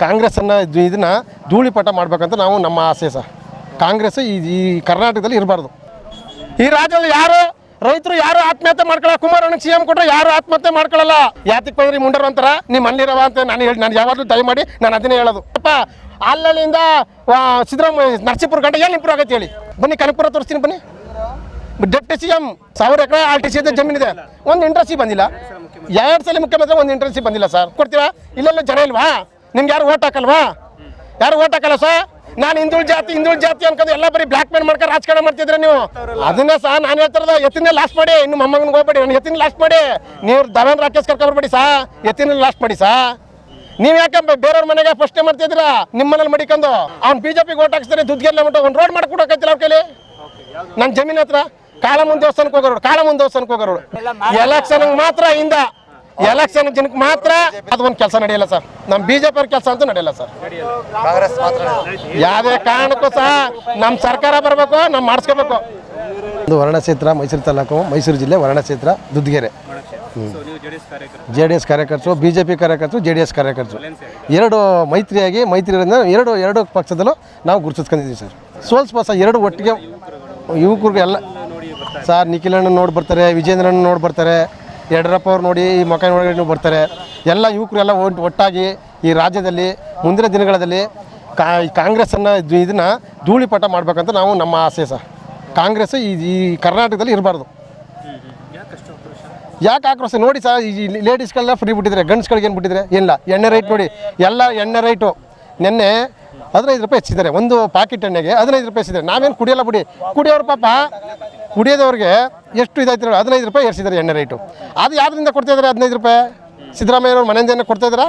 ಕಾಂಗ್ರೆಸ್ಸನ್ನು ಇದನ್ನ ಧೂಳಿಪಟ ಮಾಡಬೇಕಂತ ನಾವು ನಮ್ಮ ಆಸೆ ಸರ್. ಕಾಂಗ್ರೆಸ್ ಈ ಕರ್ನಾಟಕದಲ್ಲಿ ಇರಬಾರ್ದು. ಈ ರಾಜ್ಯದಲ್ಲಿ ಯಾರು ರೈತರು ಯಾರು ಆತ್ಮಹತ್ಯೆ ಮಾಡ್ಕೊಳ್ಳ. ಕುಮಾರಣ್ಣ CM ಕೊಟ್ಟರೆ ಯಾರು ಆತ್ಮಹತ್ಯೆ ಮಾಡ್ಕೊಳ್ಳಲ್ಲ. ಯಾತಿಗೆ ಬಂದ್ರಿ ಮುಂಡರು ಅಂತಾರ ನಿಮ್ಮ ಅಲ್ಲಿರವ ಅಂತ ನಾನು ಯಾವಾಗಲೂ ದಯಮಾಡಿ ನಾನು ಅದನ್ನೇ ಹೇಳೋದು. ಅಪ್ಪ ಅಲ್ಲಿಂದ ಸಿದ್ದರಾಮಯ್ಯ ನರಸೀಪುರ ಗಂಟೆ ಏನು ಇಂಪ್ರೂವ್ ಆಗತ್ತೆ ಹೇಳಿ. ಬನ್ನಿ ಕನಕಪುರ ತೋರಿಸ್ತೀನಿ ಬನ್ನಿ. ಡೆಪ್ಟಿ CM 1000 ಎಕರೆ RTC ಜಮೀನಿದೆ, ಒಂದು ಇಂಟ್ರೆಸ್ಟ್ ಬಂದಿಲ್ಲ. 2 ಸಲ ಮುಖ್ಯಮಂತ್ರಿ ಒಂದು ಇಂಟ್ರೆಸ್ಟ್ ಬಂದಿಲ್ಲ ಸರ್. ಕೊಡ್ತೀರಾ? ಇಲ್ಲೆಲ್ಲ ಜನ ಇಲ್ವಾ? ನಿಮ್ಗೆ ಯಾರು ಓಟ್ ಹಾಕಲ್ವಾ? ಯಾರು ಓಟ್ ಹಾಕಲ್ಲ ಸರ್. ನಾನು ಹಿಂದುಳಿದ ಜಾತಿ ಅನ್ಕೊಂಡು ಎಲ್ಲ ಬರೀ ಬ್ಲಾಕ್ ಮೇಲ್ ಮಾಡ್ಕೊಂಡು ರಾಜಕಾರಣ ಮಾಡ್ತಿದ್ರೆ ನೀವು. ಅದನ್ನೇ ಸಹ ನಾನು ಹೇಳ್ತಿರೋದು, ಎತ್ತಿನ ಲಾಸ್ಟ್ ಮಾಡಿ. ಇನ್ನು ಮೊಮ್ಮಗನಿಗೆ ಹೋಗ್ಬೇಡಿ, ನಾನು ಎತ್ತಿನ ಲಾಸ್ಟ್ ಮಾಡಿ. ನೀವು ದವೇನ್ ರಾಕೇಶ್ ಕರ್ಕೊಬರ್ಬೇಡಿ ಸಾ, ಎತ್ತಿನ ಲಾಸ್ಟ್ ಮಾಡಿ ಸಾ. ನೀವು ಯಾಕೆ ಬೇರೆಯವ್ರ ಮನೆಗೆ ಪ್ರಶ್ನೆ ಮಾಡ್ತಿದ್ದೀರಾ? ನಿಮ್ಮ ಮನೇಲಿ ಮಡಿಕೊಂಡು ಅವ್ನು BJPಗೆ ಓಟ್ ಹಾಕ್ಸ್ತಾರೆ, ದುಡ್ಗೆಲ್ಲ ಬಿಟ್ಟು ಒಂದು ರೋಡ್ ಮಾಡ್ಕೊಡಕೈತಿಲ್ಲ ಅವ್ರ ಕೈಲಿ. ನನ್ನ ಜಮೀನ್ ಹತ್ರ ಕಾಳಮುಂದ ದೇವಸ್ಥಾನಕ್ಕೆ ಹೋಗೋರು ಎಲೆಕ್ಷನ್ ಮಾತ್ರ ಎಲೆಕ್ಷನ್ ಜನಕ್ಕೆ ಮಾತ್ರ ಅದು ಒಂದು ಕೆಲಸ ನಡೆಯಲ್ಲ ಸರ್. ನಮ್ಮ BJP ಅವ್ರ ಕೆಲಸ ಅಂತೂ ನಡೆಯಲ್ಲ ಸರ್. ಯಾವುದೇ ಕಾರಣಕ್ಕೂ ಸಹ ನಮ್ಮ ಸರ್ಕಾರ ಬರಬೇಕು, ನಾವು ಮಾಡಿಸ್ಕೋಬೇಕು. ಒಂದು ವರ್ಣಕ್ಷೇತ್ರ ಮೈಸೂರು ತಾಲೂಕು, ಮೈಸೂರು ಜಿಲ್ಲೆ ವರ್ಣಕ್ಷೇತ್ರ ದುದ್ಗೆರೆ. JDS ಕಾರ್ಯಕರ್ತರು, BJP ಕಾರ್ಯಕರ್ತರು, JDS ಕಾರ್ಯಕರ್ತರು ಎರಡು ಮೈತ್ರಿಯಿಂದ ಎರಡು ಪಕ್ಷದಲ್ಲೂ ನಾವು ಗುರುತಿಸ್ಕೊಂಡಿದ್ದೀವಿ ಸರ್. ಸೋಲ್ಸ್ಬೋ ಸರ್ ಎರಡು ಒಟ್ಟಿಗೆ ಯುವಕರಿಗೆ ಎಲ್ಲ ಸರ್. ನಿಖಿಲಣ್ಣ ನೋಡಿ ಬರ್ತಾರೆ, ವಿಜೇಂದ್ರಣ್ಣ ನೋಡಿ ಬರ್ತಾರೆ, ಯಡಿಯೂರಪ್ಪ ಅವ್ರು ನೋಡಿ ಈ ಮಕ ನೋಡಿ ಬರ್ತಾರೆ. ಎಲ್ಲ ಯುವಕರು ಎಲ್ಲ ಒಟ್ಟಾಗಿ ಈ ರಾಜ್ಯದಲ್ಲಿ ಮುಂದಿನ ದಿನಗಳಲ್ಲಿ ಕಾಂಗ್ರೆಸ್ಸನ್ನು ಇದನ್ನು ಧೂಳಿಪಟ ಮಾಡಬೇಕಂತ ನಾವು ನಮ್ಮ ಆಸೆ ಸರ್. ಕಾಂಗ್ರೆಸ್ ಈ ಕರ್ನಾಟಕದಲ್ಲಿ ಇರಬಾರ್ದು. ಯಾಕೆ ಆಕ್ರೋಶ ನೋಡಿ ಸರ್. ಈ ಲೇಡೀಸ್ಗೆಲ್ಲ ಫ್ರೀ ಬಿಟ್ಟಿದ್ದಾರೆ, ಗಂಡ್ಸ್ಗಳಿಗೆ ಏನು ಬಿಟ್ಟಿದ್ದಾರೆ? ಇಲ್ಲ. ಎಣ್ಣೆ ರೈಟ್ ನೋಡಿ, ಎಲ್ಲ ಎಣ್ಣೆ ರೈಟು ನಿನ್ನೆ 15 ರೂಪಾಯಿ ಹೆಚ್ಚಿದ್ದಾರೆ. ಒಂದು ಪ್ಯಾಕೆಟ್ ಎಣ್ಣೆಗೆ 15 ರೂಪಾಯಿ ಹೆಚ್ಚಿದ್ದಾರೆ. ನಾವೇನು ಕುಡಿಯಲ್ಲ ಬಿಡಿ, ಕುಡಿಯೋರು ಪಾಪ ಕುಡಿಯೋದವ್ರಿಗೆ ಎಷ್ಟು ಇದಾಯ್ತು 15 ರೂಪಾಯಿ ಏರಿಸಿದ್ದಾರೆ ಎಣ್ಣೆ ರೈಟು. ಅದು ಯಾವ್ದ್ರಿಂದ ಕೊಡ್ತಾಯಿದ್ದಾರೆ 15 ರೂಪಾಯಿ? ಸಿದ್ದರಾಮಯ್ಯವ್ರ ಮನೆಯಿಂದ ಕೊಡ್ತಾಯಿದ್ದೀರಾ?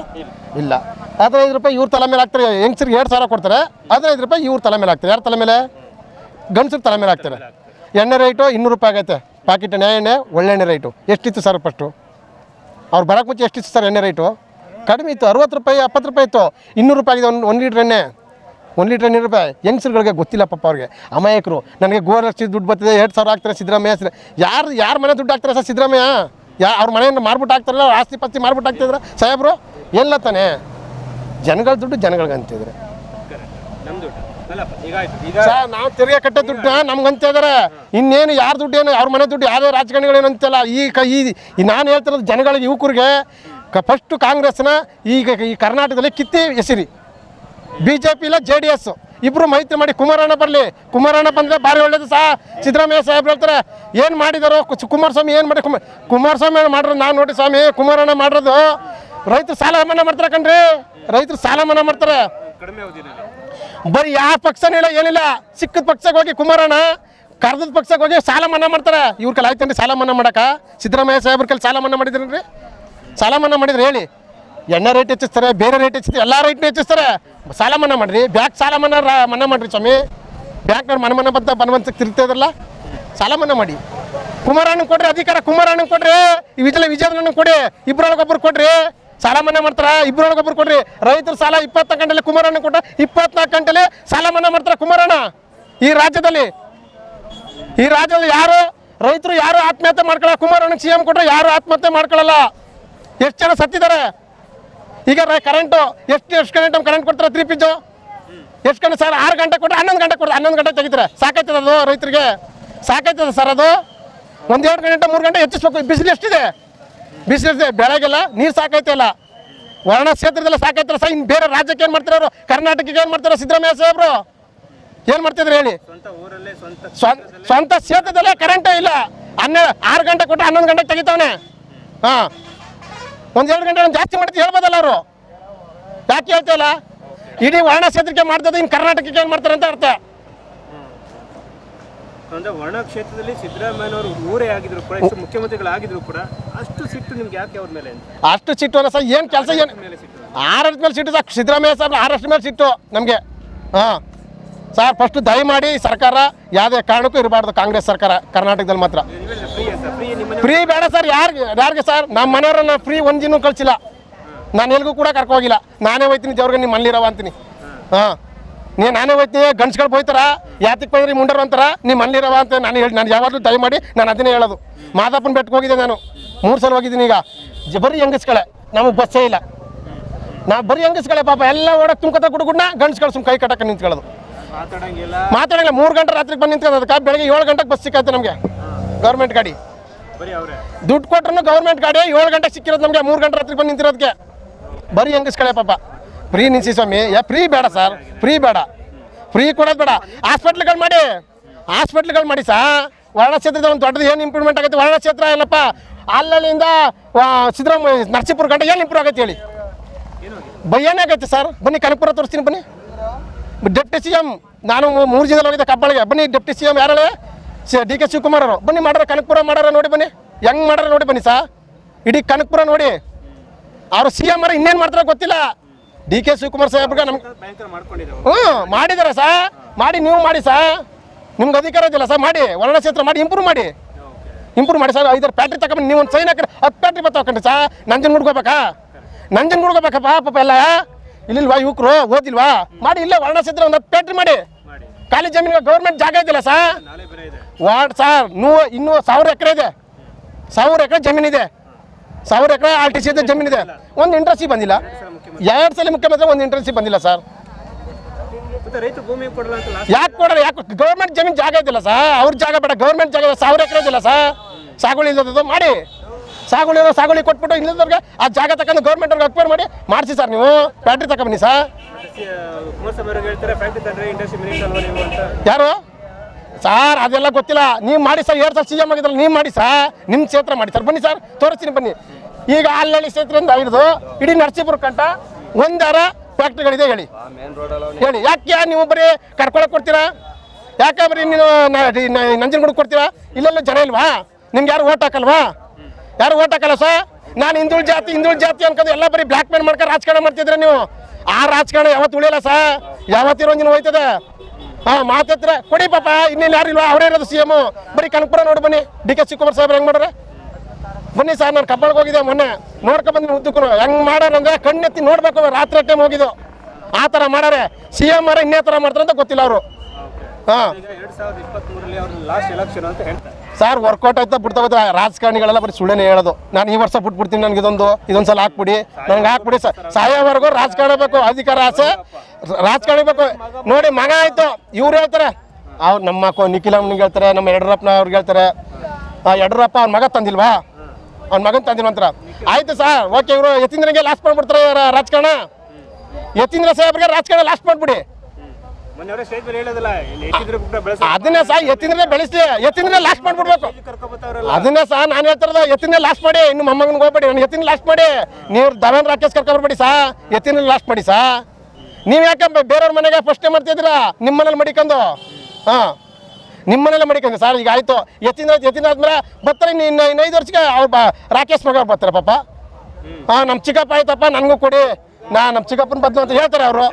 ಇಲ್ಲ. 15 ರೂಪಾಯಿ ಇವ್ರ ತಲೆ ಮೇಲೆ ಹಾಕ್ತಾರೆ. ಹೆಂಗ್ಸರಿಗೆ 2,000 ಕೊಡ್ತಾರೆ, 15 ರೂಪಾಯಿ ಇವ್ರ ತಲೆ ಮೇಲೆ ಹಾಕ್ತಾರೆ. ಯಾರ ತಲೆ ಮೇಲೆ? ಗಂಡಸ್ರ ತಲೆ ಮೇಲೆ ಹಾಕ್ತಾರೆ. ಎಣ್ಣೆ ರೈಟು 200 ರೂಪಾಯಿ ಆಗೈತೆ ಪ್ಯಾಕೆಟ್ ಎಣ್ಣೆ. ಒಳ್ಳೆ ಎಣ್ಣೆ ರೈಟು ಎಷ್ಟಿತ್ತು ಸರ್ ಫಸ್ಟು? ಅವ್ರು ಬರೋಕ್ಕೆ ಮುಂಚೆ ಎಷ್ಟಿತ್ತು ಸರ್ ಎಣ್ಣೆ ರೈಟು? ಕಡಿಮೆ ಇತ್ತು, 60 ರೂಪಾಯಿ 70 ರೂಪಾಯಿ ಇತ್ತು. 200 ರೂಪಾಯಿ ಆಗಿದೆ ಒಂದು ಲೀಟ್ರ್ ಎಣ್ಣೆ. 1 ಲೀಟ್ರ್ 200 ರೂಪಾಯಿ. ಯಂಗ್ಸ್ಗಳಿಗೆ ಗೊತ್ತಿಲ್ಲ ಪಾಪ ಅವ್ರಿಗೆ, ಅಮಾಯಕರು. ನನಗೆ ಗೋರಷ್ಟು ದುಡ್ಡು ಬರ್ತಿದೆ, 2,000 ಹಾಕ್ತಾರೆ ಸಿದ್ದರಾಮಯ್ಯ. ಯಾರು ಮನೆ ದುಡ್ಡು ಹಾಕ್ತಾರೆ ಸರ್ ಸಿದ್ದರಾಮಯ್ಯ? ಅವ್ರ ಮನೆಯನ್ನು ಮಾರ್ಬಿಟ್ಟು ಹಾಕ್ತಾರಲ್ಲ, ಆಸ್ತಿ ಪಾಸ್ತಿ ಮಾರ್ಬಿಟ್ಟು ಹಾಕ್ತಿದ್ರೆ ಸಾಹೇಬ್ರು. ಎಲ್ಲ ತಾನೆ ಜನಗಳ ದುಡ್ಡು ಜನಗಳಿಗೆ ಅಂತಿದ್ರೆ ಸರ್. ನಾವು ತೆರಿಗೆ ಕಟ್ಟೋ ದುಡ್ಡು ನಮ್ಗಂತ ಇದ್ದಾರೆ. ಇನ್ನೇನು ಯಾರ ದುಡ್ಡು ಏನು ಅವ್ರ ಮನೆ ದುಡ್ಡು ಯಾವುದೇ ರಾಜಕಾರಣಿಗಳೇನು ಅಂತಿಲ್ಲ. ಈ ನಾನು ಹೇಳ್ತಿರೋದು ಜನಗಳಿಗೆ, ಯುವಕರಿಗೆ. ಫಸ್ಟು ಕಾಂಗ್ರೆಸ್ನ ಈ ಕರ್ನಾಟಕದಲ್ಲಿ ಕಿತ್ತಿ ಎಸಿರಿ. BJP ಇಲ್ಲ JDS ಇಬ್ಬರು ಮೈತ್ರಿ ಮಾಡಿ ಕುಮಾರಣ್ಣ ಬರಲಿ. ಕುಮಾರಣ್ಣ ಬಂದರೆ ಭಾರಿ ಒಳ್ಳೇದು ಸಹ. ಸಿದ್ದರಾಮಯ್ಯ ಸಾಹೇಬ್ರು ಹೇಳ್ತಾರೆ ಏನು ಮಾಡಿದಾರೋ ಕುಮಾರಸ್ವಾಮಿ ಏನು ಮಾಡಿ ಕುಮಾರಸ್ವಾಮಿ ಮಾಡಿರೋದು ನಾನು ನೋಡಿ ಸ್ವಾಮಿ. ಕುಮಾರಣ್ಣ ಮಾಡಿರೋದು ರೈತರು ಸಾಲ ಮನ್ನಾ ಮಾಡ್ತಾರೆ ಕಣ್ರಿ. ರೈತರು ಸಾಲ ಮನ್ನಾ ಮಾಡ್ತಾರೆ. ಬರೀ ಯಾವ ಪಕ್ಷನೂ ಇಲ್ಲ, ಏನಿಲ್ಲ. ಸಿಕ್ಕದ ಪಕ್ಷಕ್ಕೆ ಹೋಗಿ ಕುಮಾರಣ್ಣ, ಕರ್ದದ ಪಕ್ಷಕ್ಕೆ ಹೋಗಿ ಸಾಲ ಮನ್ನಾ ಮಾಡ್ತಾರೆ. ಇವ್ರ ಕೈಲಿ ಆಯ್ತೇನ್ರಿ ಸಾಲ ಮನ್ನಾ ಮಾಡೋಕೆ? ಸಿದ್ದರಾಮಯ್ಯ ಸಾಹೇಬ್ರ ಕೈಲಿ ಸಾಲ ಮನ್ನಾ ಮಾಡಿದ್ರಿ? ಸಾಲ ಮನ್ನಾ ಮಾಡಿದ್ರೆ ಹೇಳಿ. ಎಣ್ಣೆ ರೇಟ್ ಹೆಚ್ಚಿಸ್ತಾರೆ, ಬೇರೆ ರೇಟ್ ಹೆಚ್ಚಿಸ್ತಾರೆ, ಎಲ್ಲ ರೇಟ್ನೂ ಹೆಚ್ಚಿಸ್ತಾರೆ. ಸಾಲ ಮನ್ನಾ ಮಾಡಿರಿ, ಬ್ಯಾಂಕ್ ಸಾಲ ಮನ್ನಾ ಮಾಡಿರಿ ಸ್ವಾಮಿ. ಬ್ಯಾಂಕ್ನವ್ರು ಮನೆ ಬನ್ವಂತಕ್ಕೆ ತಿರುಗ್ತಾ ಇದ್ರಲ್ಲ, ಸಾಲ ಮನ್ನಾ ಮಾಡಿ. ಕುಮಾರಣ್ಣ ಕೊಡ್ರಿ ಅಧಿಕಾರ, ಕುಮಾರಣ್ಣ ಕೊಡ್ರಿ. ವಿಜೇಂದ್ರಣ್ಣ ಕೊಡಿ, ಇಬ್ಬರೊಳಗೊಬ್ಬರು ಕೊಡ್ರಿ. ಸಾಲ ಮನ್ನಾ ಮಾಡ್ತಾರ, ಇಬ್ಬರೊಳಗೊಬ್ಬರು ಕೊಡ್ರಿ. ರೈತರ ಸಾಲ 24 ಗಂಟೆಲಿ ಕುಮಾರಣ್ಣ ಕೊಟ್ಟ 24 ಗಂಟೆಲಿ ಸಾಲ ಮನ್ನಾ ಮಾಡ್ತಾರೆ ಕುಮಾರಣ್ಣ. ಈ ರಾಜ್ಯದಲ್ಲಿ ಯಾರು ರೈತರು ಯಾರು ಆತ್ಮಹತ್ಯೆ ಮಾಡ್ಕೊಳ್ಳಲ್ಲ. ಕುಮಾರಣ್ಣ CM ಕೊಟ್ಟರೆ ಯಾರು ಆತ್ಮಹತ್ಯೆ ಮಾಡ್ಕೊಳ್ಳಲ್ಲ. ಎಷ್ಟು ಜನ ಸತ್ತಿದ್ದಾರೆ? ಈಗ ಕರೆಂಟು ಎಷ್ಟು ಗಂಟೆ ಕರೆಂಟ್ ಕೊಡ್ತಾರೆ? 3 ಪಿಜ್ಜು ಎಷ್ಟು ಗಂಟೆ ಸರ್? 6 ಗಂಟೆ ಕೊಟ್ಟರೆ 11 ಗಂಟೆ ಕೊಡ್ತಾರೆ. 11 ಗಂಟೆ ತೆಗಿತಾರೆ. ಸಾಕಾಯ್ತದ ಅದು? ರೈತರಿಗೆ ಸಾಕಾಯ್ತದ ಸರ್ ಅದು? 1-2 ಗಂಟೆ 3 ಗಂಟೆ ಹೆಚ್ಚಿಸ್ಬೇಕು. ಬಿಸಿಲು ಎಷ್ಟಿದೆ? ಬಿಸಿಲಿದೆ. ಬೆಳಗ್ಗೆಲ್ಲ ನೀರು ಸಾಕಾಯ್ತಿಲ್ಲ. ವರ್ಣ ಕ್ಷೇತ್ರದಲ್ಲ ಸಾಕಾಯ್ತಲ್ಲ ಸರ್. ಇನ್ನು ಬೇರೆ ರಾಜ್ಯಕ್ಕೆ ಏನು ಮಾಡ್ತಾರೆ ಅವರು? ಕರ್ನಾಟಕಕ್ಕೆ ಏನು ಮಾಡ್ತಾರೆ ಸಿದ್ದರಾಮಯ್ಯ ಸಾಹೇಬ್ರು? ಏನು ಮಾಡ್ತಿದ್ರು ಹೇಳಿ? ಸ್ವಂತ ಕ್ಷೇತ್ರದಲ್ಲೇ ಕರೆಂಟೇ ಇಲ್ಲ. 6 ಗಂಟೆ ಕೊಟ್ಟರೆ 11 ಗಂಟೆಗೆ ತೆಗಿತಾವನೆ. ಹಾಂ, 1-2 ಗಂಟೆ ಜಾಸ್ತಿ ಮಾಡ್ತೀವಿ ಹೇಳ್ಬೋದಲ್ಲ ಅವರು? ಯಾಕೆ ಹೇಳ್ತಾಯಿಲ್ಲ? ಇಡೀ ವರ್ಣ ಕ್ಷೇತ್ರಕ್ಕೆ ಮಾಡ್ತದೆ, ಇನ್ನು ಕರ್ನಾಟಕಕ್ಕೆ ಏನು ಮಾಡ್ತಾರೆ ಅಂತ ಅರ್ಥ. ವರ್ಣ ಕ್ಷೇತ್ರದಲ್ಲಿ ಸಿದ್ದರಾಮಯ್ಯನವರು ಊರೇ ಆಗಿದ್ರು ಕೂಡ, ಎಷ್ಟು ಮುಖ್ಯಮಂತ್ರಿಗಳಾಗಿದ್ರು ಕೂಡ ಅಷ್ಟು ಸಿಟ್ಟು ನಿಮ್ಗೆ ಯಾಕೆ ಅವ್ರ ಮೇಲೆ? ಅಷ್ಟು ಸಿಟ್ಟು ಅಲ್ಲ ಸರ್. ಏನು ಕೆಲಸ ಏನು? ಆರಷ್ಟು ಮೇಲೆ ಸಿಟ್ಟು ಸರ್. ಸಿದ್ದರಾಮಯ್ಯ ಸಾಹೇಬ್ರು 6 ಮೇಲೆ ಸಿಟ್ಟು ನಮಗೆ. ಹಾಂ ಸರ್, ಫಸ್ಟು ದಯಮಾಡಿ ಸರ್ಕಾರ ಯಾವುದೇ ಕಾರಣಕ್ಕೂ ಇರಬಾರ್ದು ಕಾಂಗ್ರೆಸ್ ಸರ್ಕಾರ ಕರ್ನಾಟಕದಲ್ಲಿ ಮಾತ್ರ. ಫ್ರೀ ಬೇಡ ಸರ್. ಯಾರಿಗೆ ಸರ್? ನಮ್ಮ ಮನೆಯವ್ರನ್ನ ಫ್ರೀ ಒಂದು ದಿನ ಕಳಿಸಿಲ್ಲ. ನಾನು ಎಲ್ಗೂ ಕೂಡ ಕರ್ಕೋಗಿಲ್ಲ. ನಾನೇ ಹೋಯ್ತೀನಿ ದೇವ್ರಿಗೆ, ನಿಮ್ಮ ಮನೇಲಿರವ ಅಂತೀನಿ. ಹಾಂ, ನಾನೇ ಹೋಯ್ತೀನಿ. ಗಂಡ್ಸ್ಗಳು ಹೋಯ್ತಾರ, ಯಾತಿಗೆ ಬಂದ್ರಿ ಮುಂಡರು ಅಂತಾರ, ನಿಮ್ಮ ಮನೇಲಿರವ ಅಂತ ನಾನು ಯಾವಾಗಲೂ ದಯಮಾಡಿ ನಾನು ಅದನ್ನೇ ಹೇಳೋದು. ಮಾದಪ್ಪನ ಬೆಟ್ಟಕ್ಕೆ ಹೋಗಿದ್ದೆ ನಾನು 3 ಸಲ ಹೋಗಿದ್ದೀನಿ. ಈಗ ಬರೀ ಹೆಂಗಸ್ಗಳೇ, ನಮಗೆ ಬಸ್ಸೇ ಇಲ್ಲ. ನಾವು ಬರೀ ಹೆಂಗಸ್ಗಳೇ ಪಾಪ ಎಲ್ಲ ಓಡಕ್ಕೆ ತುಂಬ್ಕೊತ ಕುಡ್ಗುಡ್ನ ಗಂಡ್ಸ್ಗಳು ಸುಮ್ ಕೈ ಕಟ್ಟಕ್ಕೆ ನಿಂತ್ಕೊಳ್ಳೋದು. ಮಾತಾಡಂಗಿಲ್ಲ 3 ಗಂಟೆ ರಾತ್ರಿಗೆ ಬಂದು ನಿಂತ್ಕೊಳ್ಳೋದು. ಅದಕ್ಕೆ ಬೆಳಗ್ಗೆ 7 ಗಂಟೆಗೆ ಬಸ್ ಸಿಕ್ಕೈತೆ ನಮಗೆ ಗೌರ್ಮೆಂಟ್ ಗಾಡಿ. ದುಡ್ಡು ಕೊಟ್ರು ಗೌರ್ಮೆಂಟ್ ಗಾಡಿ 7 ಗಂಟೆಗೆ ಸಿಕ್ಕಿರೋದು ನಮಗೆ. 3 ಗಂಟೆ ರಾತ್ರಿಗೆ ಬಂದು ನಿಂತಿರೋದಕ್ಕೆ ಬರೀ ಹೆಂಗಸ್ಗಳೇ ಪಾಪ. ಫ್ರೀ ನಿಲ್ಸಿ ಸ್ವಾಮಿ. ಫ್ರೀ ಬೇಡ ಸರ್, ಫ್ರೀ ಬೇಡ, ಫ್ರೀ ಕೊಡೋದು ಬೇಡ. ಹಾಸ್ಪಿಟ್ಲ್ಗಳು ಮಾಡಿ ಸಾ. ವರ್ಣ ಕ್ಷೇತ್ರದ ಒಂದು ದೊಡ್ಡದು ಏನು ಇಂಪ್ರೂವ್ಮೆಂಟ್ ಆಗೈತೆ? ವರ್ಣ ಕ್ಷೇತ್ರ ಏನಪ್ಪ ಅಲ್ಲಿಂದ ಸಿದ್ದರಾಮಯ್ಯ ನರಸೀಪುರ ಗಂಟೆ ಏನು ಇಂಪ್ರೂವ್ ಆಗೈತೆ ಹೇಳಿ? ಏನಾಗೈತೆ ಸರ್? ಬನ್ನಿ ಕನಕಪುರ ತೋರಿಸ್ತೀನಿ ಬನ್ನಿ. ಡೆಪ್ಟಿ CM ನಾನು 3 ದಿನದಲ್ಲಿ ಹೋಗಿದ್ದೆ ಕಬ್ಬಳಿಗೆ. ಬನ್ನಿ ಡೆಪ್ಟಿ CM ಯಾರೇ DK ಶಿವಕುಮಾರ್ ಅವರು. ಬನ್ನಿ ಮಾಡ್ಯಾರ ಕನಕಪುರ ಮಾಡ್ಯಾರ ನೋಡಿ ಬನ್ನಿ. ಹೆಂಗೆ ಮಾಡ್ಯಾರ ನೋಡಿ ಬನ್ನಿ ಸಾ. ಇಡೀ ಕನಕಪುರ ನೋಡಿ. ಅವರು CM ಅವ್ರು ಇನ್ನೇನು ಮಾಡ್ತಾರೋ ಗೊತ್ತಿಲ್ಲ. DK ಶಿವಕುಮಾರ್ ಸಾಹೇಬ್ರಿಗೆ ನಮ್ಗೆ ಮಾಡಿದ್ದಾರೆ ಸಾ. ಮಾಡಿ ನೀವು ಮಾಡಿ ಸಾ. ನಿಮ್ಗೆ ಅಧಿಕಾರ ಇದೆಯಲ್ಲ ಸರ್, ಮಾಡಿ. ವರ್ಣ ಕ್ಷೇತ್ರ ಮಾಡಿ ಇಂಪ್ರೂವ್ ಮಾಡಿ ಸರ್. 5 ಫ್ಯಾಕ್ಟ್ರಿ ತಗೊಂಡು ನೀವು ಒಂದು ಸೈನ್ ಹಾಕಿ 10 ಫ್ಯಾಕ್ಟ್ರಿ ಬರ್ತಾವ್ಕಂಡ್ರಿ ಸಾ. ನಂಜನಗೂಡ್ಗೆ ಹೋಗ್ಬೇಕಾ ಪಾಪ ಎಲ್ಲ ಇಲ್ಲಿಲ್ವಾ ಯುವಕರು ಓದಿಲ್ವಾ? ಮಾಡಿ. ಇಲ್ಲ ವರ್ಣ ಕ್ಷೇತ್ರ ಒಂದು 10 ಫ್ಯಾಕ್ಟ್ರಿ ಮಾಡಿ. ಖಾಲಿ ಜಮೀನಿಗೆ ಗೌರ್ಮೆಂಟ್ ಜಾಗ ಇದೆಯಲ್ಲ ಸಾ. ವಾರ್ಡ್ ಸರ್ ಇನ್ನೂ 1000 ಎಕರೆ ಇದೆ. 1000 ಎಕರೆ ಜಮೀನಿದೆ. 1000 ಎಕರೆ RTC ಜಮೀನಿದೆ. ಒಂದು ಇಂಟ್ರೆಸ್ಟ್ ಬಂದಿಲ್ಲ. 2 ಸಲ ಮುಖ್ಯಮಂತ್ರಿ ಒಂದು ಇಂಟ್ರೆಸ್ಟ್ ಬಂದಿಲ್ಲ ಸರ್. ಯಾಕೆ ಕೊಡಲ್ಲ? ಯಾಕೆ ಗೌರ್ಮೆಂಟ್ ಜಮೀನು ಜಾಗ ಇದೆಯಲ್ಲ ಸರ್. ಅವ್ರ ಜಾಗ ಬೇಡ, ಗೌರ್ಮೆಂಟ್ ಜಾಗ 1000 ಎಕರೆ ಇದೆಯಲ್ಲ ಸರ್. ಸಾಗುವಳಿ ಇಲ್ಲದ ಮಾಡಿ. ಸಾಗುವಳಿ ಕೊಟ್ಬಿಟ್ಟು ಇಲ್ಲದವ್ರಿಗೆ ಆ ಜಾಗ ತಗೊಂಡು ಗೌರ್ಮೆಂಟ್ ಅವ್ರಿಗೆ ಅಕ್ವೈರ್ ಮಾಡಿಸಿ ಸರ್. ನೀವು ಫ್ಯಾಕ್ಟ್ರಿ ತಗೊಂಬನ್ನಿ ಸರ್. ಯಾರು ಸರ್? ಅದೆಲ್ಲ ಗೊತ್ತಿಲ್ಲ. ನೀವು ಮಾಡಿ ಸರ್. 2 ಸಲ CM ಆಗಿದ್ರಲ್ಲ, ನೀವು ಮಾಡಿ ಸರ್. ನಿಮ್ಮ ಕ್ಷೇತ್ರ ಮಾಡಿ ಸರ್. ಬನ್ನಿ ಸರ್, ತೋರಿಸ್ತೀನಿ ಬನ್ನಿ. ಈಗ ಅಲ್ಲಳ್ಳಿ ಕ್ಷೇತ್ರದಿಂದ ಹಿಡಿದು ಇಡೀ ನರಸೀಪುರ ಕಂಟ ಒಂದಾರ ಫ್ಯಾಕ್ಟ್ರಿಗಳಿದೆ ಹೇಳಿ. ಯಾಕೆ ನೀವು ಬರೀ ಕರ್ಕೊಳಕ್ಕೆ ಕೊಡ್ತೀರಾ? ಯಾಕೆ ಬರೀ ನೀವು ನಂಜನಗೂಡು ಕೊಡ್ತೀರಾ? ಇಲ್ಲೆಲ್ಲ ಜನ ಇಲ್ವಾ? ನಿಮ್ಗೆ ಯಾರು ಓಟ್ ಹಾಕಲ್ವಾ? ಯಾರು ಓಟ್ ಹಾಕಲ್ಲ ಸರ್. ನಾನು ಹಿಂದುಳಿದ ಜಾತಿ ಅನ್ಕೊಂಡು ಎಲ್ಲ ಬರೀ ಬ್ಲ್ಯಾಕ್ ಮೇಲ್ ಮಾಡ್ಕೊಂಡು ರಾಜಕಾರಣ ಮಾಡ್ತಿದ್ರೆ ನೀವು. ಆ ರಾಜಕಾರಣ ಯಾವತ್ತು ಉಳಿಯಲ್ಲ ಸರ್. ಯಾವತ್ತಿರೋಂಜಿನ ಹೋಯ್ತದೆ. ಮಾತತ್ರ ಕೊಡಿ ಪಾಪ. ಇನ್ನೇನು ಯಾರು ಇಲ್ವಾ? ಅವರೇ ಇರೋದು CM. ಬರೀ ಕನಕಪುರ ನೋಡಿ ಬನ್ನಿ. DK ಶಿವಕುಮಾರ್ ಸಾಹೇಬ್ರು ಹೆಂಗೆ ಮಾಡ್ರೆ ಬನ್ನಿ ಸರ್. ನಾನು ಕಬ್ಬಳಿಗೆ ಹೋಗಿದ್ದೆ ಮೊನ್ನೆ, ನೋಡ್ಕೊಂಡ್ಬಂದು ಉದ್ದಕ್ಕೂ ಹೆಂಗೆ ಮಾಡಾರಂದ್ರೆ ಕಣ್ಣೆತ್ತಿ ನೋಡ್ಬೇಕು. ರಾತ್ರಿ ಟೈಮ್ ಹೋಗಿದ್ದು ಆ ಥರ ಮಾಡಾರೆ. CM ಅವರ ಇನ್ನೇ ಥರ ಮಾಡ್ತಾರೆ ಅಂತ ಗೊತ್ತಿಲ್ಲ ಅವರು. ಸರ್ ವರ್ಕೌಟ್ ಆಯ್ತಾ ಬಿಡ್ತಾ ರಾಜಕಾರಣಿಗಳೆಲ್ಲ ಬರೀ ಸುಳ್ಳೇನೆ ಹೇಳೋದು. ನಾನು ಈ ವರ್ಷ ಬಿಟ್ಬಿಡ್ತೀನಿ, ನನಗೆ ಇದೊಂದು ಸಲ ಹಾಕ್ಬಿಡಿ, ನನಗೆ ಹಾಕ್ಬಿಡಿ ಸರ್. ಸಾಯೋವರೆಗೂ ರಾಜಕಾರಣ ಬೇಕು, ಅಧಿಕಾರ ಆಸೆ ರಾಜಕಾರಣ ಬೇಕು. ನೋಡಿ ಮಗ ಆಯ್ತು ಇವ್ರು ಹೇಳ್ತಾರೆ, ಅವ್ರು ನಮ್ಮ ನಿಖಿಲಮ್ಮನಿಗೆ ಹೇಳ್ತಾರೆ, ನಮ್ಮ ಯಡಿಯೂರಪ್ಪನ ಅವ್ರಿಗೆ ಹೇಳ್ತಾರೆ. ಯಡಿಯೂರಪ್ಪ ಅವ್ನ ಮಗ ತಂದಿಲ್ವಾ? ಅವ್ನ ಮಗನ ತಂದಿಲ್ವಂತರ. ಆಯ್ತು ಸರ್, ಓಕೆ. ಇವರು ಯತೀಂದ್ರಗೆ ಲಾಸ್ಟ್ ಮಾಡ್ಬಿಡ್ತಾರೆ ರಾಜಕಾರಣ. ಯತೀಂದ್ರ ಸಾಹೇಬ್ರಿಗೆ ರಾಜಕಾರಣ ಲಾಸ್ಟ್ ಮಾಡ್ಬಿಡಿ. ಅದನ್ನೇ ಸಹ ಯತೀಂದ್ರ ಬೆಳೆಸಿ, ಯತೀಂದ್ರ ಲಾಸ್ಟ್ ಮಾಡ್ಬಿಡ್ಬೇಕು. ಅದನ್ನೇ ಸಹ ನಾನು ಹೇಳ್ತಾರದ. ಯತೀಂದ್ರ ಲಾಸ್ಟ್ ಮಾಡಿ. ಇನ್ನು ಮೊಮ್ಮಗನಿಗೆ ಹೋಗ್ಬೇಡಿ. ನಾನು ಯತೀಂದ್ರ ಲಾಸ್ಟ್ ಮಾಡಿ. ನೀವು ಧವೇಂದ್ರ ರಾಕೇಶ್ ಕರ್ಕೊಬರ್ಬೇಡಿ ಸಾ. ಯತೀಂದ್ರ ಲಾಸ್ಟ್ ಮಾಡಿ ಸಾ. ನೀವು ಯಾಕೆ ಬೇರೆಯವ್ರ ಮನೆಗೆ ಫಸ್ಟೇ ಮಾಡ್ತಿದ್ದೀರಾ? ನಿಮ್ಮ ಮನೇಲಿ ಮಡಿಕೊಂಡು ನಿಮ್ಮ ಮನೇಲೆ ಮಡಿಕೊಂಡು ಸರ್. ಈಗ ಆಯ್ತು ಯತೀಂದ್ರ ಆದ್ಮೇಲೆ ಬರ್ತಾರೆ. ಇನ್ನು 5 ವರ್ಷಕ್ಕೆ ಅವ್ರು ರಾಕೇಶ್ ಮಗ ಬರ್ತಾರೆ ಪಾಪ. ನಮ್ಮ ಚಿಕ್ಕಪ್ಪ ಆಯ್ತಪ್ಪ ನನಗೂ ಕೊಡಿ, ನಮ್ಮ ಚಿಕ್ಕಪ್ಪನ ಬದಲು ಅಂತ ಹೇಳ್ತಾರೆ ಅವರು.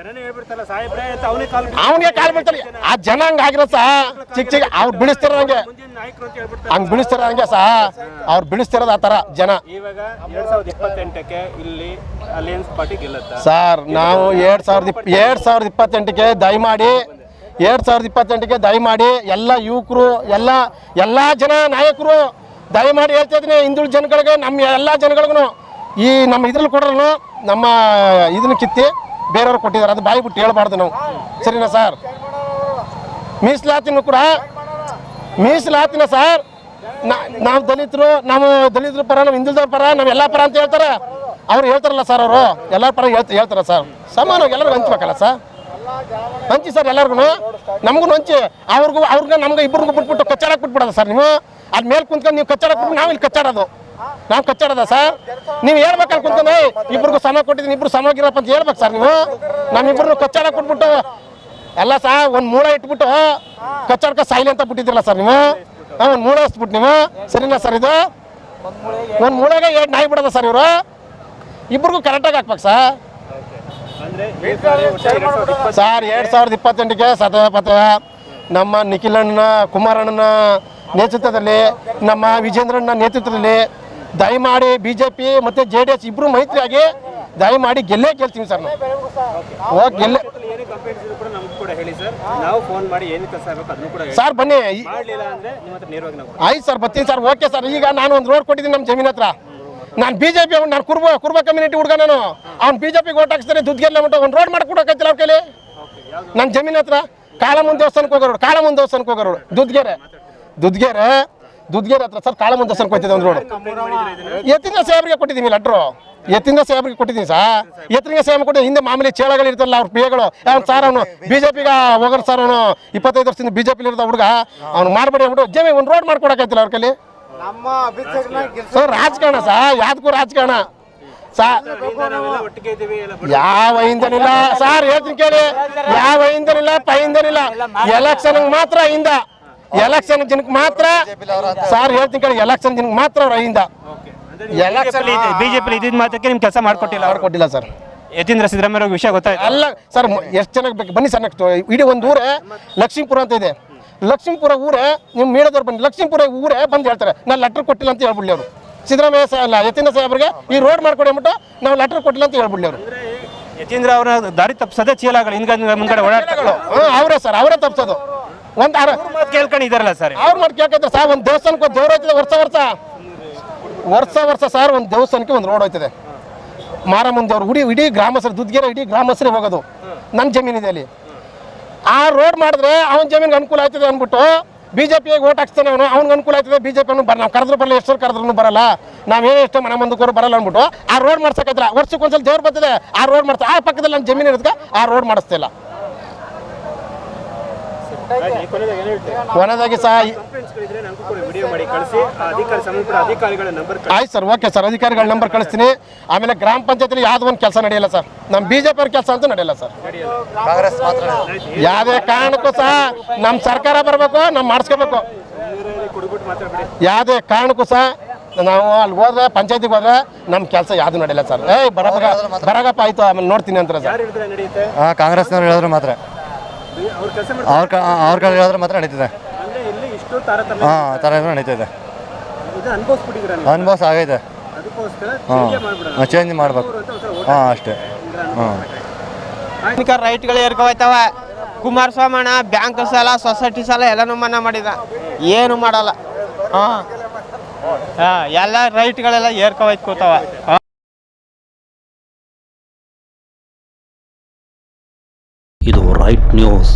ಅವನಿಗೆ ಕಾಲ್ ಬೀಳ್ತಾರೆ. ಆ ಜನ ಹಂಗೆ ಆಗಿರೋ ಸಹ ಚಿಕ್ಕ ಅವ್ರು ಬಿಡಿಸ್ತಿರೋ ಹಂಗೆ ಬಿಡಿಸ್ತಿರೋ ಹಂಗೆ ಸಹ ಅವ್ರು ಬಿಡಿಸ್ತಿರೋದು ಆ ಥರ ಜನ. ಸರ್ ನಾವು 2028ಕ್ಕೆ ದಯಮಾಡಿ 2028ಕ್ಕೆ ದಯಮಾಡಿ ಎಲ್ಲ ಯುವಕರು ಎಲ್ಲ ಜನ ನಾಯಕರು ದಯಮಾಡಿ ಹೇಳ್ತಾ ಇದ್ದೀನಿ. ಹಿಂದುಳಿದ ಜನಗಳಿಗೆ, ನಮ್ಮ ಎಲ್ಲ ಜನಗಳಿಗೂ ಈ ನಮ್ಮ ಇದ್ರಲ್ಲಿ ಕೊಡೋರು ನಮ್ಮ ಇದನ್ನ ಕಿತ್ತಿ ಬೇರೆಯವ್ರು ಕೊಟ್ಟಿದ್ದಾರೆ. ಅದು ಬಾಯಿ ಬಿಟ್ಟು ಹೇಳ್ಬಾರ್ದು ನಾವು, ಸರಿನಾ ಸರ್? ಮೀಸಲಾತಿನೂ ಕೂಡ ಮೀಸಲಾತಿನ ಸರ್. ನಾವು ದಲಿತರ ಪರ, ನಮ್ಮ ಹಿಂದುಳಿದವ್ರ ಪರ, ನಾವು ಎಲ್ಲ ಪರ ಅಂತ ಹೇಳ್ತಾರೆ. ಅವ್ರು ಹೇಳ್ತಾರಲ್ಲ ಸರ್, ಅವರು ಎಲ್ಲರ ಪರ ಹೇಳ್ತಾರೆ ಸರ್. ಸಮಾನವಾಗಿ ಎಲ್ಲರಿಗೂ ಹಂಚ್ಬೇಕಲ್ಲ ಸರ್. ಹಂಚಿ ಸರ್ ಎಲ್ಲರಿಗೂ, ನಮಗೂ ಹಂಚಿ. ಅವ್ರಿಗೆ ನಮ್ಗೆ ಇಬ್ಬರಿಗೂ ಬಿಟ್ಬಿಟ್ಟು ಕಚ್ಚಾಡಕ್ಕೆ ಬಿಟ್ಬಿಡೋದು ಸರ್. ನೀವು ಅದ್ ಮೇಲೆ ಕುಂತ್ಕೊಂಡು ನೀವು ಕಚ್ಚಾಡಕ್ಕೆ ಬಿಟ್ಟು ನಾವು ಇಲ್ಲಿ ಕಚ್ಚಾಡೋದು. ನಾವು ಕಚ್ಚಾಡೋದ ಸರ್? ನೀವು ಹೇಳ್ಬೇಕಲ್ಲ ಕುಂತ್ಕೊಂಡು ಇಬ್ಬರಿಗೂ ಸಮ ಕೊಟ್ಟಿದ್ದೀನಿ, ಇಬ್ಬರು ಸಮವಾಗಿರಪ್ಪ ಅಂತ ಹೇಳ್ಬೇಕು ಸರ್. ನೀವು ನಮ್ಮಿಬ್ಬರನ್ನು ಕಚ್ಚಾಡಕ್ಕೆ ಬಿಟ್ಬಿಟ್ಟು ಎಲ್ಲ ಸರ್ ಒಂದು ಮೂಳ ಇಟ್ಬಿಟ್ಟು ಕಚ್ಚಾಡ್ಕ ಸಾಯಿಲಿ ಅಂತ ಬಿಟ್ಟಿದ್ರಲ್ಲ ಸರ್ ನೀವು. ಒಂದು ಮೂಳೆ ಹಚ್ಬಿಟ್ಟು ನೀವು, ಸರಿನಾ ಸರ್? ಇದು ಒಂದು ಮೂಳೆಗೆ 2 ನಾಯಿ ಬಿಡೋದ ಸರ್ ಇವರು. ಇಬ್ಬರಿಗೂ ಕರೆಕ್ಟಾಗಿ ಹಾಕ್ಬೇಕು ಸರ್. ಸರ್ 2028ಕ್ಕೆ ಸತತ ನಮ್ಮ ನಿಖಿಲಣ್ಣ, ಕುಮಾರಣ್ಣನ ನೇತೃತ್ವದಲ್ಲಿ, ನಮ್ಮ ವಿಜೇಂದ್ರಣ್ಣ ನೇತೃತ್ವದಲ್ಲಿ ದಯಮಾಡಿ BJP ಮತ್ತು JDS ಇಬ್ಬರು ಮೈತ್ರಿಯಾಗಿ ದಯಮಾಡಿ ಗೆಲ್ತೀವಿ ಸರ್. ನಾವು ಗೆಲ್ಲೇ ಸರ್. ಬನ್ನಿ ಆಯ್ತು ಸರ್, ಬರ್ತೀನಿ ಸರ್. Okay sir. ಈಗ ನಾನು ಒಂದು ರೋಡ್ ಕೊಟ್ಟಿದ್ದೀನಿ ನಮ್ಮ ಜಮೀನ್ ಹತ್ರ. ನಾನು BJP ಅವ್ನು, ನಾನು ಕುರ್ಬ ಕಮ್ಯುನಿಟಿ ಹುಡುಗ, ನಾನು ಅವ್ನು BJPಗೆ ಓಟ್ ಹಾಕ್ಸ್ತಾರೆ, ದುಡ್ಗೆಲ್ಲ ಬಿಟ್ಟು ಒಂದು ರೋಡ್ ಮಾಡ್ಕೊಡಕತ್ತಿಲ್ಲ ಅವ್ರ ಕೈಲಿ. ನನ್ನ ಜಮೀನ್ ಹತ್ರ ಕಾಳಮ್ಮನ ದೇವಸ್ಥಾನಕ್ಕೆ ಹೋಗೋರು, ದುದ್ಗೇರೆ ಹತ್ರ ಸರ್ ಕಾಳಮ್ಮನ ದೇವಸ್ಥಾನಕ್ಕೆ ಹೋಗ್ತಿದ್ದೆ ಒಂದು ರೋಡ್. ಎತ್ತಿನ ಸಾಹೇಬ್ರಿಗೆ ಕೊಟ್ಟಿದ್ದೀನಿ ಲೆಟ್ರು, ಎತ್ತಿನ ಸಾಹೇಬ್ರಿಗೆ ಕೊಟ್ಟಿದ್ದೀನಿ ಸರ್. ಎತ್ತಿನ ಸಾಹೇಬ್ ಕೊಟ್ಟು ಹಿಂದೆ ಮಾಮೂಲಿ ಚೇಳಗಳು ಇರ್ತಾರಲ್ಲ ಅವ್ರ ಪಿಗಳು, ಅವ್ನು ಸರ್ ಅವನು BJPಗೆ ಹೋಗೋರು ಸರ್, ಅವನು 25 ವರ್ಷದಿಂದ BJP ಇರ್ತಾವ ಹುಡುಗ, ಅವ್ನು ಮಾಡ್ಬೇಡಿ ಅಂದ್ಬಿಟ್ಟು ಜಮೀನು ಒಂದು ರೋಡ್ ಮಾಡ್ಕೊಡಕತ್ತಿಲ್ಲ ಅವ್ರ ಕೈಲಿ. ಸರ್ ರಾಜಕಾರಣ ಯಾವ್ದಕ್ಕೂ ರಾಜಕಾರಣ ಯಾವ ಹಿಂದನಿಲ್ಲ ಸರ್, ಹೇಳ್ತೀನಿ ಕೇಳಿ, ಯಾವ ಹಿಂದನಿಲ್ಲ ಹಿಂದನಿಲ್ಲ. ಎಲೆಕ್ಷನ್ ಮಾತ್ರ ಹಿಂದ, ಎಲೆಕ್ಷನ್ ಜನಕ್ಕೆ ಮಾತ್ರ ಸರ್, ಹೇಳ್ತೀನಿ ಕೇಳಿ, ಎಲೆಕ್ಷನ್ ಜನಕ್ಕೆ ಮಾತ್ರ ಅವ್ರ ಹಿಂದ. ಬಿಜೆಪಿ ಇದ್ದಿದ್ದ ಮಾತಕ್ಕೆ ನಿಮ್ ಕೆಲಸ ಮಾಡ್ಕೊಟ್ಟಿಲ್ಲ ಸರ್. ಯತೀಂದ್ರ ಸಿದ್ದರಾಮಯ್ಯ ವಿಷಯ ಗೊತ್ತಾಯ್ತು ಅಲ್ಲ ಸರ್, ಎಷ್ಟು ಜನಕ್ಕೆ ಬೇಕು ಬನ್ನಿ ಸರ್. ನೆಕ್ಸ್ಟ್ ಇಡೀ ಒಂದು ಊರೇ ಲಕ್ಷ್ಮೀಪುರ ಅಂತ ಇದೆ, ಲಕ್ಷ್ಮೀಪುರ ಊರೇ ನಿಮ್ಮ ಮೀಡಿಯಾದವ್ರು ಬನ್ನಿ, ಲಕ್ಷ್ಮೀಪುರ ಊರೇ ಬಂದು ಹೇಳ್ತಾರೆ ನಾನು ಲೆಟ್ರ್ ಕೊಟ್ಟಿಲ್ಲ ಅಂತ ಹೇಳ್ಬಿಡ್ಲಿ ಅವರು. ಸಿದ್ದರಾಮಯ್ಯ ಅಲ್ಲ ಯತೀಂದ್ರ ಸಾಹೇಬ್ರಿಗೆ ಈ ರೋಡ್ ಮಾಡ್ಕೊಡಿ ಅಂದ್ಬಿಟ್ಟು ನಾವು ಲೆಟ್ರ್ ಕೊಟ್ಟಿಲ್ಲ ಅಂತ ಹೇಳ್ಬಿಡ್ಲಿ ಅವರು. ಯತೀಂದ್ರ ಅವರ ದಾರಿ ತಪ್ಪಿಸೋದೇ ಚೀಲಗಳು ಹಿಂದ್ಗಡೆ ಮುಂದ್ಗಡೆ ಓಡಾಡ್ತಾರೆ. ಅವರೇ ಸರ್, ಅವರೇ ತಪ್ಪಿಸೋದು. ಒಂದು ಕೇಳ್ಕೊಂಡಿದ್ದಾರಲ್ಲ ಸರ್, ಅವ್ರು ಮಾಡಿ ಕೇಳ್ಕೊತಾರೆ ಸರ್. ಒಂದು ದೇವಸ್ಥಾನಕ್ಕೆ ಒಂದು ದೇವ್ರು ಹೋಯ್ತದೆ ವರ್ಷ ಸರ್, ಒಂದು ದೇವಸ್ಥಾನಕ್ಕೆ ಒಂದು ರೋಡ್ ಹೋಯ್ತದೆ. ಮಾರಮ್ಮನ ದೇವ್ರು ಇಡೀ ಗ್ರಾಮಸ್ಥರು, ದುದ್ಗೆರೆ ಇಡೀ ಗ್ರಾಮಸ್ಥರೇ ಹೋಗೋದು. ನನ್ನ ಜಮೀನಿದೆ ಅಲ್ಲಿ. ಆ ರೋಡ್ ಮಾಡಿದ್ರೆ ಅವನ ಜಮೀನಿಗೆ ಅನುಕೂಲ ಆಯ್ತದೆ ಅಂದ್ಬಿಟ್ಟು BJPಗೆ ಓಟ್ ಹಾಕ್ತಾನೆ ಅವನು, ಅವ್ನಿಗೆ ಅನುಕೂಲ ಆಯ್ತದೆ. BJP ನಾವು ಕರೆದ್ರು ಬರಲ್ಲ, ಎಷ್ಟು ಕರೆದ್ರೂ ಬರಲ್ಲ, ನಾವೇನು ಎಷ್ಟು ಮನೆ ಮುಂದಕ್ಕೆ ಬರಲ್ಲ ಅಂದ್ಬಿಟ್ಟು ಆ ರೋಡ್ ಮಾಡ್ಸಕ್ಕಾಯ್ತಲ್ಲ. ವರ್ಷಕ್ಕೆ ಒಂದ್ಸಲ ದೇವ್ರು ಬರ್ತದೆ, ಆ ರೋಡ್ ಮಾಡ್ತಾ ಆ ಪಕ್ಕದಲ್ಲಿ ನನ್ನ ಜಮೀನು ಇರೋದಕ್ಕೆ ಆ ರೋಡ್ ಮಾಡಿಸ್ತಿಲ್ಲ. ಕೊನೆದಾಗಿ ಆಯ್ತು ಸರ್, ಓಕೆ ಸರ್, ಅಧಿಕಾರಿಗಳ ನಂಬರ್ ಕಳಿಸ್ತೀನಿ. ಆಮೇಲೆ ಗ್ರಾಮ ಪಂಚಾಯತಿಲಿ ಯಾವ್ದು ಒಂದು ಕೆಲಸ ನಡೆಯಲ್ಲ ಸರ್, ನಮ್ಮ BJP ಅವ್ರ ಕೆಲಸ ಅಂತೂ ನಡೆಯಲ್ಲ ಸರ್. ಯಾವುದೇ ಕಾರಣಕ್ಕೂ ಸಹ ನಮ್ಮ ಸರ್ಕಾರ ಬರಬೇಕು, ನಾವು ಮಾಡಿಸ್ಕೋಬೇಕು. ಯಾವುದೇ ಕಾರಣಕ್ಕೂ ಸಹ ನಾವು ಅಲ್ಲಿ ಹೋದ್ರೆ ಪಂಚಾಯತಿಗೆ ಹೋದ್ರೆ ನಮ್ಮ ಕೆಲಸ ಯಾವುದು ನಡೆಯಲ್ಲ ಸರ್. ಬರಗಪ್ಪ ಆಯ್ತು ಆಮೇಲೆ ನೋಡ್ತೀನಿ ಅಂತಾರೆ ಸರ್. ಕಾಂಗ್ರೆಸ್ನವ್ರು ಹೇಳಿದ್ರೆ ಮಾತ್ರ, ಅವ್ರ ಕಡೆ ಹೇಳಿದ್ರೆ ಮಾತ್ರ ನಡೀತಿದೆ. ಥರ ನಡೀತಿದೆ, ಅನುಭವ ಆಗೈತೆ. ಚೇಂಜ್ ಮಾಡ್ಬೇಕು, ಅಷ್ಟೇ. ರೈಟ್ಗಳು ಏರ್ಕೋಯ್ತವ. ಕುಮಾರಸ್ವಾಮಣ್ಣ ಬ್ಯಾಂಕ್ ಸಾಲ, ಸೊಸೈಟಿ ಸಾಲ ಎಲ್ಲನೂ ಮನ್ನಾ ಮಾಡಿದ, ಏನು ಮಾಡಲ್ಲ. ಎಲ್ಲ ರೈಟ್ಗಳೆಲ್ಲ ಏರ್ಕೋಯ್ತವ. ಇದು ರೈಟ್ ನ್ಯೂಸ್.